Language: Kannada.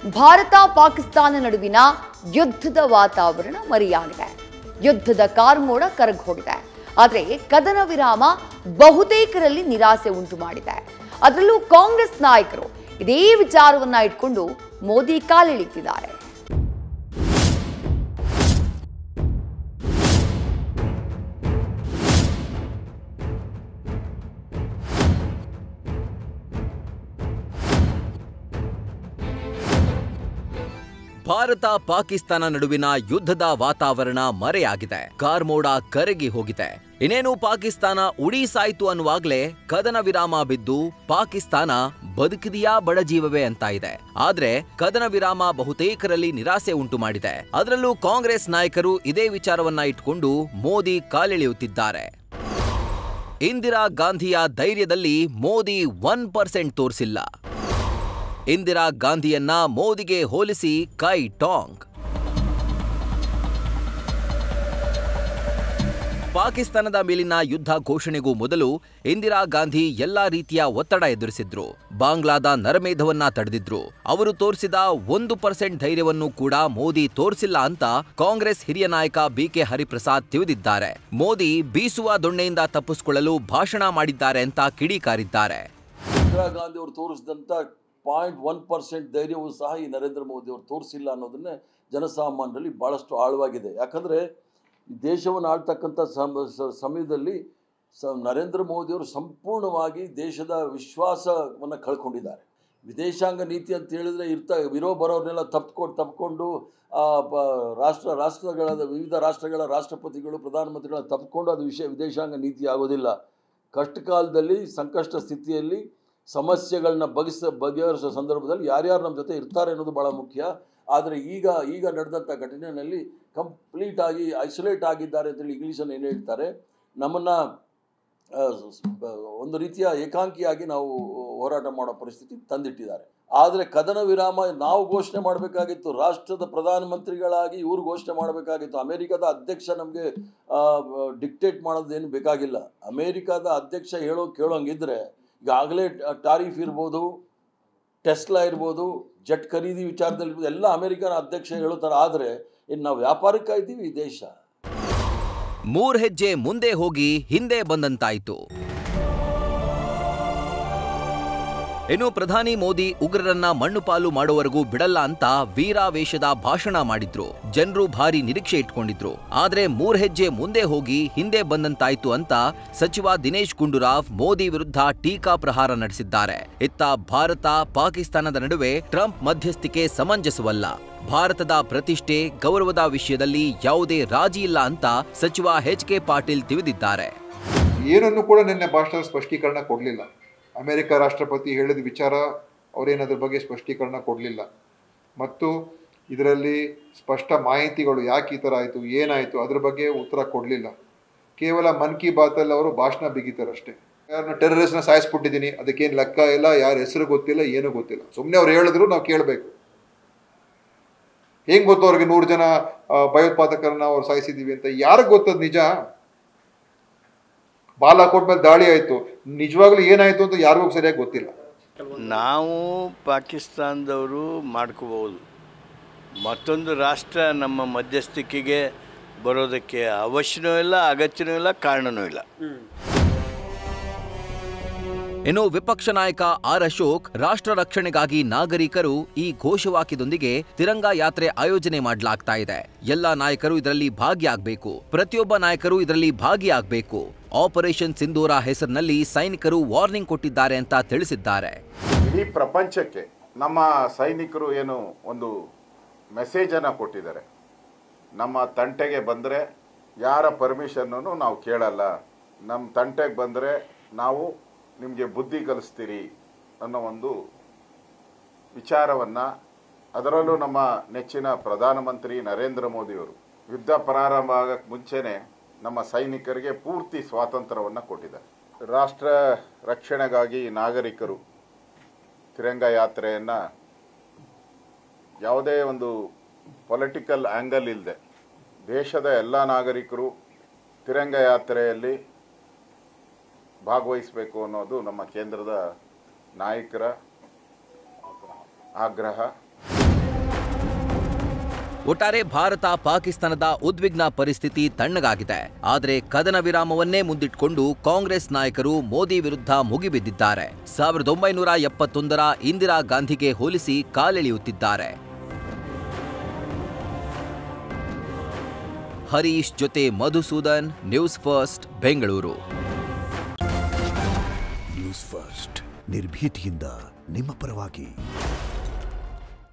ಭಾರತ ಪಾಕಿಸ್ತಾನ ನಡುವಿನ ಯುದ್ಧದ ವಾತಾವರಣ ಮರೆಯಾಗಿದೆ. ಯುದ್ಧದ ಕಾರ್ಮೋಡ ಕರಗೋಗಿದೆ. ಆದರೆ ಕದನ ವಿರಾಮ ಬಹುತೇಕರಲ್ಲಿ ನಿರಾಸೆ ಉಂಟು ಮಾಡಿದೆ. ಅದರಲ್ಲೂ ಕಾಂಗ್ರೆಸ್ ನಾಯಕರು ಇದೇ ವಿಚಾರವನ್ನ ಇಟ್ಕೊಂಡು ಮೋದಿ ಕಾಲಿಳಿತಿದ್ದಾರೆ. ಭಾರತ ಪಾಕಿಸ್ತಾನ ನಡುವಿನ ಯುದ್ಧದ ವಾತಾವರಣ ಮರೆಯಾಗಿದೆ. ಕಾರ್ಮೋಡ ಕರಗಿ ಹೋಗಿದೆ. ಇನ್ನೇನು ಪಾಕಿಸ್ತಾನ ಉಡೀಸಾಯ್ತು ಅನ್ನುವಾಗ್ಲೇ ಕದನ ವಿರಾಮ ಬಿದ್ದು ಪಾಕಿಸ್ತಾನ ಬದುಕಿದೆಯಾ ಬಡಜೀವವೇ ಅಂತ ಇದೆ. ಆದ್ರೆ ಕದನ ವಿರಾಮ ಬಹುತೇಕರಲ್ಲಿ ನಿರಾಸೆ ಉಂಟು ಮಾಡಿದೆ. ಅದರಲ್ಲೂ ಕಾಂಗ್ರೆಸ್ ನಾಯಕರು ಇದೇ ವಿಚಾರವನ್ನ ಇಟ್ಕೊಂಡು ಮೋದಿ ಕಾಲೆಳೆಯುತ್ತಿದ್ದಾರೆ. ಇಂದಿರಾ ಗಾಂಧಿಯ ಧೈರ್ಯದಲ್ಲಿ ಮೋದಿ 1% ತೋರಿಸಿಲ್ಲ. ಇಂದಿರಾ ಗಾಂಧಿಯನ್ನ ಮೋದಿಗೆ ಹೋಲಿಸಿ ಕೈ ಟಾಂಗ್. ಪಾಕಿಸ್ತಾನದ ಮೇಲಿನ ಯುದ್ಧ ಘೋಷಣೆಗೂ ಮೊದಲು ಇಂದಿರಾ ಗಾಂಧಿ ಎಲ್ಲಾ ರೀತಿಯ ಒತ್ತಡ ಎದುರಿಸಿದ್ರು. ಬಾಂಗ್ಲಾದ ನರಮೇಧವನ್ನ ತಡೆದಿದ್ರು. ಅವರು ತೋರಿಸಿದ 1% ಧೈರ್ಯವನ್ನು ಕೂಡ ಮೋದಿ ತೋರಿಸಿಲ್ಲ ಅಂತ ಕಾಂಗ್ರೆಸ್ ಹಿರಿಯ ನಾಯಕ ಬಿಕೆ ಹರಿಪ್ರಸಾದ್ ತಿಳಿದಿದ್ದಾರೆ. ಮೋದಿ ಬೀಸುವ ದೊಣ್ಣೆಯಿಂದ ತಪ್ಪಿಸಿಕೊಳ್ಳಲು ಭಾಷಣ ಮಾಡಿದ್ದಾರೆ ಅಂತ ಕಿಡಿಕಾರಿದ್ದಾರೆ. ಇಂದಿರಾ ಗಾಂಧಿ ಅವರು ತೋರಿಸಿದಂತ 0.1% ಧೈರ್ಯವೂ ಸಹ ಈ ನರೇಂದ್ರ ಮೋದಿ ಅವರು ತೋರಿಸಿಲ್ಲ ಅನ್ನೋದನ್ನೇ ಜನಸಾಮಾನ್ಯರಲ್ಲಿ ಬಹಳಷ್ಟು ಆಳವಾಗಿದೆ. ಯಾಕಂದರೆ ದೇಶವನ್ನು ಆಳ್ತಕ್ಕಂಥ ಸಮಯದಲ್ಲಿ ನರೇಂದ್ರ ಮೋದಿಯವರು ಸಂಪೂರ್ಣವಾಗಿ ದೇಶದ ವಿಶ್ವಾಸವನ್ನು ಕಳ್ಕೊಂಡಿದ್ದಾರೆ. ವಿದೇಶಾಂಗ ನೀತಿ ಅಂತ ಹೇಳಿದ್ರೆ ಇರೋ ಬರೋರನ್ನೆಲ್ಲ ತಪ್ಪಿಕೊಂಡು ವಿವಿಧ ರಾಷ್ಟ್ರಗಳ ರಾಷ್ಟ್ರಪತಿಗಳು ಪ್ರಧಾನಮಂತ್ರಿಗಳ ತಪ್ಪಿಕೊಂಡು ಅದು ವಿದೇಶಾಂಗ ನೀತಿ ಆಗೋದಿಲ್ಲ. ಕಷ್ಟಕಾಲದಲ್ಲಿ ಸಂಕಷ್ಟ ಸ್ಥಿತಿಯಲ್ಲಿ ಸಮಸ್ಯೆಗಳನ್ನ ಬಗೆಹರಿಸೋ ಸಂದರ್ಭದಲ್ಲಿ ಯಾರ್ಯಾರು ನಮ್ಮ ಜೊತೆ ಇರ್ತಾರೆ ಅನ್ನೋದು ಭಾಳ ಮುಖ್ಯ. ಆದರೆ ಈಗ ನಡೆದಂಥ ಘಟನೆಯಲ್ಲಿ ಕಂಪ್ಲೀಟ್ ಆಗಿ ಐಸೋಲೇಟ್ ಆಗಿದ್ದಾರೆ ಅಂತೇಳಿ ಇಂಗ್ಲೀಷನ್ನು ಏನು ಹೇಳ್ತಾರೆ, ನಮ್ಮನ್ನು ಒಂದು ರೀತಿಯ ಏಕಾಂಗಿಯಾಗಿ ನಾವು ಹೋರಾಟ ಮಾಡೋ ಪರಿಸ್ಥಿತಿ ತಂದಿಟ್ಟಿದ್ದಾರೆ. ಆದರೆ ಕದನ ವಿರಾಮ ನಾವು ಘೋಷಣೆ ಮಾಡಬೇಕಾಗಿತ್ತು. ರಾಷ್ಟ್ರದ ಪ್ರಧಾನಮಂತ್ರಿಗಳಾಗಿ ಇವರು ಘೋಷಣೆ ಮಾಡಬೇಕಾಗಿತ್ತು. ಅಮೇರಿಕಾದ ಅಧ್ಯಕ್ಷ ನಮಗೆ ಡಿಕ್ಟೇಟ್ ಮಾಡೋದೇನು ಬೇಕಾಗಿಲ್ಲ. ಅಮೇರಿಕಾದ ಅಧ್ಯಕ್ಷ ಕೇಳೋಂಗಿದ್ರೆ ಈಗಾಗಲೇ ಟಾರಿಫ್ ಇರ್ಬೋದು, ಟೆಸ್ಲಾ ಇರ್ಬೋದು, ಜೆಟ್ ಖರೀದಿ ವಿಚಾರದಲ್ಲಿ ಇರ್ಬೋದು, ಎಲ್ಲ ಅಮೆರಿಕನ ಅಧ್ಯಕ್ಷ ಹೇಳುತ್ತಾರೆ. ಆದರೆ ಇನ್ನು ನಾವು ವ್ಯಾಪಾರಕ್ಕೆ ಇದ್ದೀವಿ ಈ ದೇಶ. 3 ಹೆಜ್ಜೆ ಮುಂದೆ ಹೋಗಿ ಹಿಂದೆ ಬಂದಂತಾಯಿತು. ಇನ್ನು ಪ್ರಧಾನಿ ಮೋದಿ ಉಗ್ರರನ್ನ ಮಣ್ಣುಪಾಲು ಮಾಡುವವರೆಗೂ ಬಿಡಲ್ಲ ಅಂತ ವೀರಾವೇಶದ ಭಾಷಣ ಮಾಡಿದ್ರು. ಜನರು ಭಾರಿ ನಿರೀಕ್ಷೆ ಇಟ್ಕೊಂಡಿದ್ರು. ಆದ್ರೆ 3 ಹೆಜ್ಜೆ ಮುಂದೆ ಹೋಗಿ ಹಿಂದೆ ಬಂದಂತಾಯ್ತು ಅಂತ ಸಚಿವ ದಿನೇಶ್ ಗುಂಡೂರಾವ್ ಮೋದಿ ವಿರುದ್ಧ ಟೀಕಾ ಪ್ರಹಾರ ನಡೆಸಿದ್ದಾರೆ. ಇತ್ತ ಭಾರತ ಪಾಕಿಸ್ತಾನದ ನಡುವೆ ಟ್ರಂಪ್ ಮಧ್ಯಸ್ಥಿಕೆ ಸಮಂಜಸವಲ್ಲ. ಭಾರತದ ಪ್ರತಿಷ್ಠೆ ಗೌರವದ ವಿಷಯದಲ್ಲಿ ಯಾವುದೇ ರಾಜಿ ಇಲ್ಲ ಅಂತ ಸಚಿವ ಎಚ್.ಕೆ. ಪಾಟೀಲ್ ತಿಳಿದಿದ್ದಾರೆ. ಏನನ್ನು ಕೂಡ ನಿನ್ನೆ ಭಾಷಣದ ಸ್ಪಷ್ಟೀಕರಣ ಕೊಡಲಿಲ್ಲ. ಅಮೆರಿಕ ರಾಷ್ಟ್ರಪತಿ ಹೇಳಿದ ವಿಚಾರ ಅವರೇನದ್ರ ಬಗ್ಗೆ ಸ್ಪಷ್ಟೀಕರಣ ಕೊಡಲಿಲ್ಲ. ಮತ್ತು ಇದರಲ್ಲಿ ಸ್ಪಷ್ಟ ಮಾಹಿತಿಗಳು ಯಾಕೆ ಈ ಥರ ಆಯಿತು, ಏನಾಯಿತು ಅದ್ರ ಬಗ್ಗೆ ಉತ್ತರ ಕೊಡಲಿಲ್ಲ. ಕೇವಲ ಮನ್ ಕಿ ಬಾತಲ್ಲಿ ಅವರು ಭಾಷಣ ಬಿಗಿತಾರಷ್ಟೇ. ಯಾರನ್ನ ಟೆರರಿಸ್ಟ್ನ ಸಾಯಿಸ್ಬಿಟ್ಟಿದ್ದೀನಿ, ಅದಕ್ಕೇನು ಲೆಕ್ಕ ಇಲ್ಲ, ಯಾರ ಹೆಸರು ಗೊತ್ತಿಲ್ಲ, ಏನೂ ಗೊತ್ತಿಲ್ಲ. ಸುಮ್ಮನೆ ಅವ್ರು ಹೇಳಿದ್ರು ನಾವು ಕೇಳಬೇಕು. ಹೆಂಗೆ ಗೊತ್ತು ಅವ್ರಿಗೆ 100 ಜನ ಭಯೋತ್ಪಾದಕರನ್ನ ಅವ್ರು ಸಾಯಿಸಿದ್ದೀವಿ ಅಂತ? ಯಾರಿಗೆ ಗೊತ್ತದ ನಿಜ? ಬಾಲಾಕೋಟ್ ಮೇಲೆ ದಾಳಿ ಆಯಿತು, ನಿಜವಾಗ್ಲೂ ಏನಾಯಿತು ಅಂತ ಯಾರಿಗೂ ಸರಿಯಾಗಿ ಗೊತ್ತಿಲ್ಲ. ನಾವು ಪಾಕಿಸ್ತಾನದವರು ಮಾಡ್ಕೋಬಹುದು, ಮತ್ತೊಂದು ರಾಷ್ಟ್ರ ನಮ್ಮ ಮಧ್ಯಸ್ಥಿಕೆಗೆ ಬರೋದಕ್ಕೆ ಅವಶ್ಯವೂ ಇಲ್ಲ, ಅಗತ್ಯವೂ ಇಲ್ಲ, ಕಾರಣವೂ ಇಲ್ಲ. ಇನ್ನು ವಿಪಕ್ಷ ನಾಯಕ ಆರ್ ಅಶೋಕ್ ರಾಷ್ಟ್ರ ರಕ್ಷಣೆಗಾಗಿ ನಾಗರಿಕರು ಈ ಘೋಷವಾಕ್ಯದೊಂದಿಗೆ ತಿರಂಗ ಯಾತ್ರೆ ಆಯೋಜನೆ ಮಾಡಲಾಗ್ತಾ ಇದೆ. ಎಲ್ಲಾ ನಾಯಕರು ಇದರಲ್ಲಿ ಭಾಗಿಯಾಗಬೇಕು, ಪ್ರತಿಯೊಬ್ಬ ನಾಯಕರು ಇದರಲ್ಲಿ ಭಾಗಿಯಾಗಬೇಕು. ಆಪರೇಷನ್ ಸಿಂಧೂರ ಹೆಸರಿನಲ್ಲಿ ಸೈನಿಕರು ವಾರ್ನಿಂಗ್ ಕೊಟ್ಟಿದ್ದಾರೆ ಅಂತ ತಿಳಿಸಿದ್ದಾರೆ. ಇಡೀ ಪ್ರಪಂಚಕ್ಕೆ ನಮ್ಮ ಸೈನಿಕರು ಏನು ಒಂದು ಮೆಸೇಜ್ ಅನ್ನು ಕೊಟ್ಟಿದ್ದಾರೆ. ನಮ್ಮ ತಂಟೆಗೆ ಬಂದರೆ ಯಾರ ಪರ್ಮಿಷನ್ನನ್ನು ನಾವು ಕೇಳಲ್ಲ, ನಮ್ಮ ತಂಟೆಗೆ ಬಂದರೆ ನಾವು ನಿಮಗೆ ಬುದ್ಧಿ ಕಲಿಸ್ತೀರಿ ಅನ್ನೋ ಒಂದು ವಿಚಾರವನ್ನು, ಅದರಲ್ಲೂ ನಮ್ಮ ನೆಚ್ಚಿನ ಪ್ರಧಾನಮಂತ್ರಿ ನರೇಂದ್ರ ಮೋದಿಯವರು ಯುದ್ಧ ಪ್ರಾರಂಭ ಆಗಕ್ಕೆ ಮುಂಚೆನೇ ನಮ್ಮ ಸೈನಿಕರಿಗೆ ಪೂರ್ತಿ ಸ್ವಾತಂತ್ರ್ಯವನ್ನು ಕೊಟ್ಟಿದ್ದಾರೆ. ರಾಷ್ಟ್ರ ರಕ್ಷಣೆಗಾಗಿ ನಾಗರಿಕರು ತಿರಂಗ ಯಾತ್ರೆಯನ್ನು ಯಾವುದೇ ಒಂದು ಪೊಲಿಟಿಕಲ್ ಆ್ಯಂಗಲ್ ಇಲ್ಲದೆ ದೇಶದ ಎಲ್ಲ ನಾಗರಿಕರು ತಿರಂಗ ಯಾತ್ರೆಯಲ್ಲಿ ಭಾಗವಹಿಸಬೇಕು ಅನ್ನೋದು ನಮ್ಮ ಕೇಂದ್ರದ ನಾಯಕರ ಆಗ್ರಹ. ಒಟ್ಟಾರೆ ಭಾರತ ಪಾಕಿಸ್ತಾನದ ಉದ್ವಿಗ್ನ ಪರಿಸ್ಥಿತಿ ತಣ್ಣಗಾಗಿದೆ. ಆದರೆ ಕದನ ವಿರಾಮವನ್ನೇ ಮುಂದಿಟ್ಟುಕೊಂಡು ಕಾಂಗ್ರೆಸ್ ನಾಯಕರು ಮೋದಿ ವಿರುದ್ಧ ಮುಗಿಬಿದ್ದಿದ್ದಾರೆ. 1971ರ ಇಂದಿರಾ ಗಾಂಧಿಗೆ ಹೋಲಿಸಿ ಕಾಲೆಳೆಯುತ್ತಿದ್ದಾರೆ. ಹರೀಶ್ ಜೊತೆ Madhusudan, news first, Bengaluru. News first ನಿರ್ಭೀತಿಯಿಂದ ನಿಮ್ಮ ಪರವಾಗಿ.